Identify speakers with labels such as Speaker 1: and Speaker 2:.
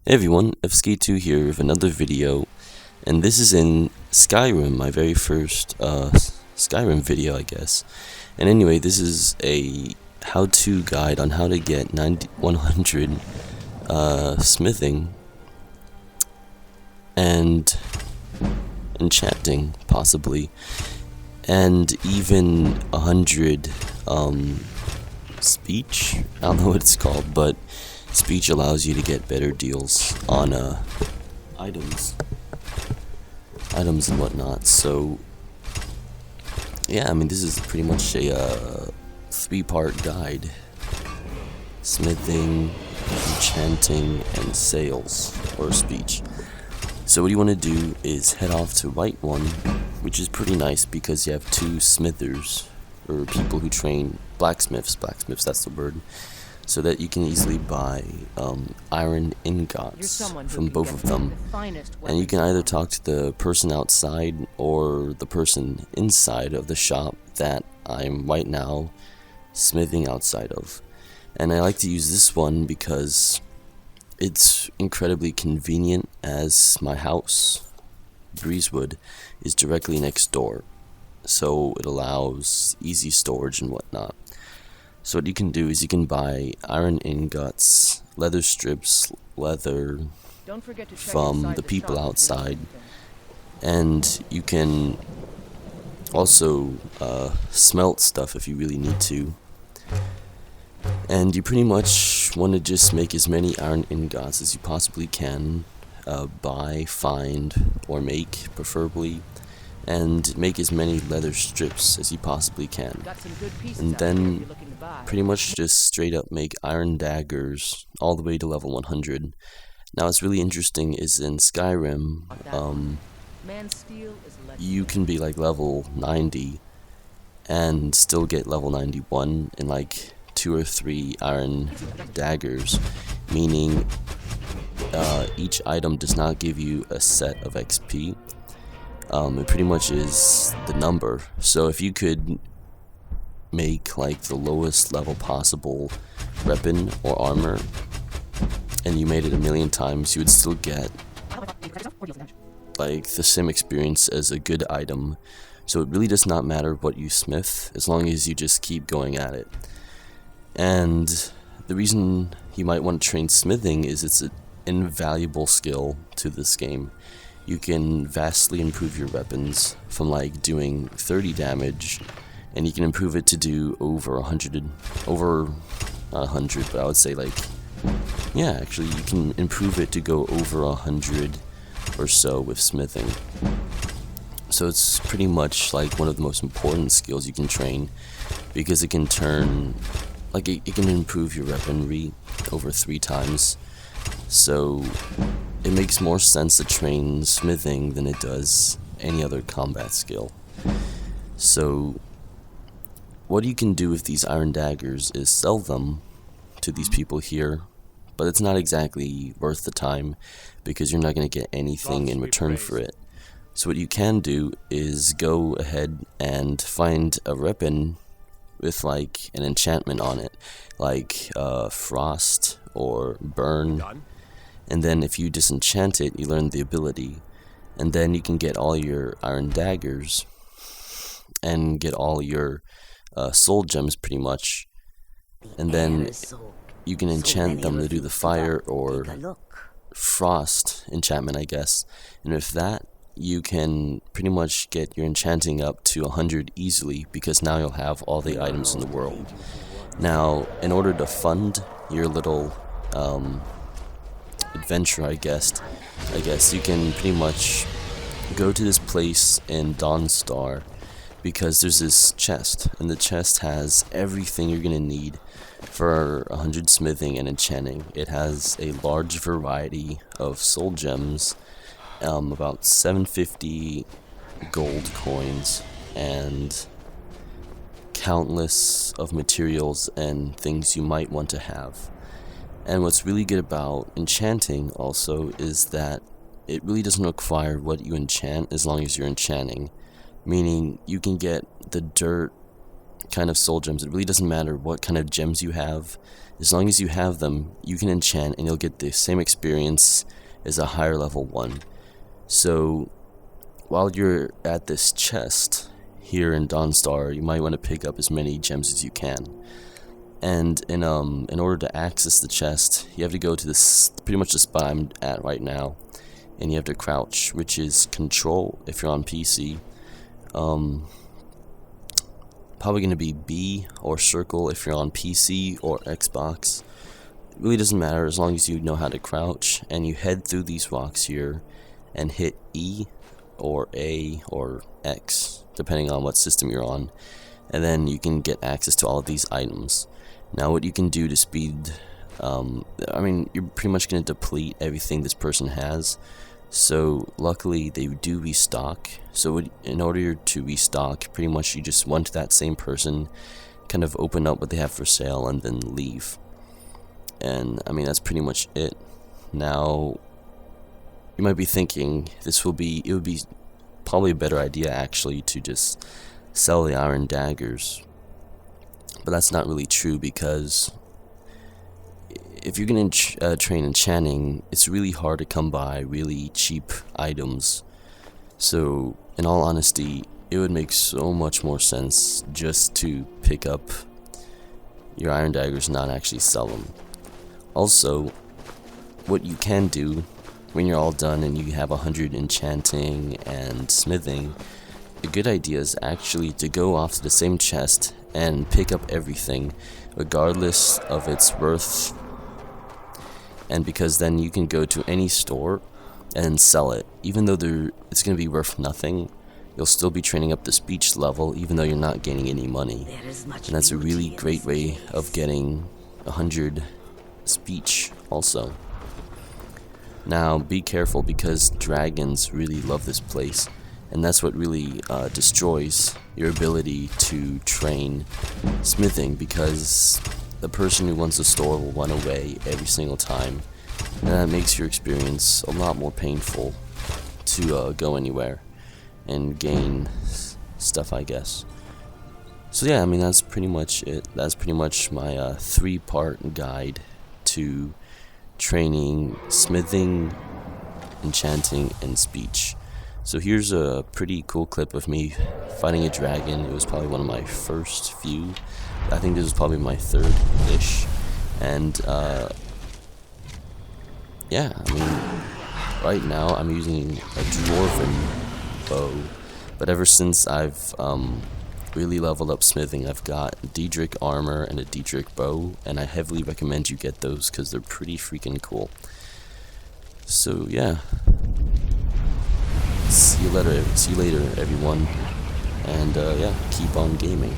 Speaker 1: Hey everyone, FSK2 here with another video, and this is in Skyrim, my very first Skyrim video, I guess. And anyway, this is a how-to guide on how to get 100 smithing and enchanting, possibly, and even 100 speech. I don't know what it's called, but speech allows you to get better deals on items and whatnot. So yeah, I mean, this is pretty much a three-part guide: smithing, enchanting, and sales or speech. So what you want to do is head off to Right One, which is pretty nice because you have two smithers, or people who train blacksmiths, that's the word, so that you can easily buy iron ingots from both of them. And you can either talk to the person outside or the person inside of the shop that I'm right now smithing outside of. And I like to use this one because it's incredibly convenient, as my house, Breezewood, is directly next door. So it allows easy storage and whatnot. So what you can do is you can buy iron ingots, leather strips, leather from the people outside, and you can also smelt stuff if you really need to. And you pretty much want to just make as many iron ingots as you possibly can, buy, find, or make, preferably, and make as many leather strips as you possibly can. And then pretty much just straight up make iron daggers all the way to level 100. Now what's really interesting is in Skyrim, you can be like level 90 and still get level 91 in like 2 or 3 iron daggers, meaning each item does not give you a set of XP. It pretty much is the number. So if you could make like the lowest level possible weapon or armor, and you made it 1,000,000 times, you would still get like the same experience as a good item. So it really does not matter what you smith, as long as you just keep going at it. And the reason you might want to train smithing is it's an invaluable skill to this game. You can vastly improve your weapons from like doing 30 damage, and you can improve it to do over 100, not 100, but I would say like, yeah, actually you can improve it to go over 100 or so with smithing. So it's pretty much like one of the most important skills you can train, because it can turn, like it can improve your weaponry over 3 times. So it makes more sense to train smithing than it does any other combat skill. So what you can do with these iron daggers is sell them to these people here, but it's not exactly worth the time because you're not going to get anything in return for it. So what you can do is go ahead and find a weapon with like an enchantment on it, like frost or burn. And then if you disenchant it, you learn the ability, and then you can get all your iron daggers and get all your soul gems pretty much, and then you can enchant them to do the fire or frost enchantment, I guess. And with that, you can pretty much get your enchanting up to 100 easily, because now you'll have all the items in the world. Now, in order to fund your little adventure, I guess you can pretty much go to this place in Dawnstar, because there's this chest, and the chest has everything you're gonna need for 100 smithing and enchanting. It has a large variety of soul gems, about 750 gold coins, and countless of materials and things you might want to have. And what's really good about enchanting also is that it really doesn't require what you enchant as long as you're enchanting. Meaning you can get the dirt kind of soul gems. It really doesn't matter what kind of gems you have. As long as you have them, you can enchant and you'll get the same experience as a higher level one. So while you're at this chest here in Dawnstar, you might want to pick up as many gems as you can. And in order to access the chest, you have to go to this pretty much the spot I'm at right now, and you have to crouch, which is Control if you're on PC. Probably going to be B or circle if you're on PC or Xbox. It really doesn't matter as long as you know how to crouch, and you head through these rocks here and hit E or A or X depending on what system you're on, and then you can get access to all of these items. Now what you can do to speed, you're pretty much going to deplete everything this person has. So luckily they do restock. So in order to restock, pretty much you just went to that same person, kind of open up what they have for sale, and then leave. And that's pretty much it. Now you might be thinking it would be probably a better idea actually to just sell the iron daggers, but that's not really true, because if you're going to train enchanting, it's really hard to come by really cheap items. So in all honesty, it would make so much more sense just to pick up your iron daggers, not actually sell them. Also, what you can do when you're all done and you have 100 enchanting and smithing, a good idea is actually to go off to the same chest and pick up everything regardless of its worth. And because then you can go to any store and sell it. Even though it's going to be worth nothing, you'll still be training up the speech level even though you're not gaining any money. And that's a really great way of getting 100 speech also. Now be careful, because dragons really love this place, and that's what really destroys your ability to train smithing, because the person who runs the store will run away every single time, and that makes your experience a lot more painful to go anywhere and gain stuff, I guess. So yeah, that's pretty much it. That's pretty much my 3-part guide to training smithing, enchanting, and speech. So here's a pretty cool clip of me fighting a dragon. It was probably one of my first few. I think this was probably my third-ish. And right now I'm using a dwarven bow, but ever since I've really leveled up smithing, I've got Daedric armor and a Daedric bow, and I heavily recommend you get those because they're pretty freaking cool. So yeah, see you later everyone, and keep on gaming.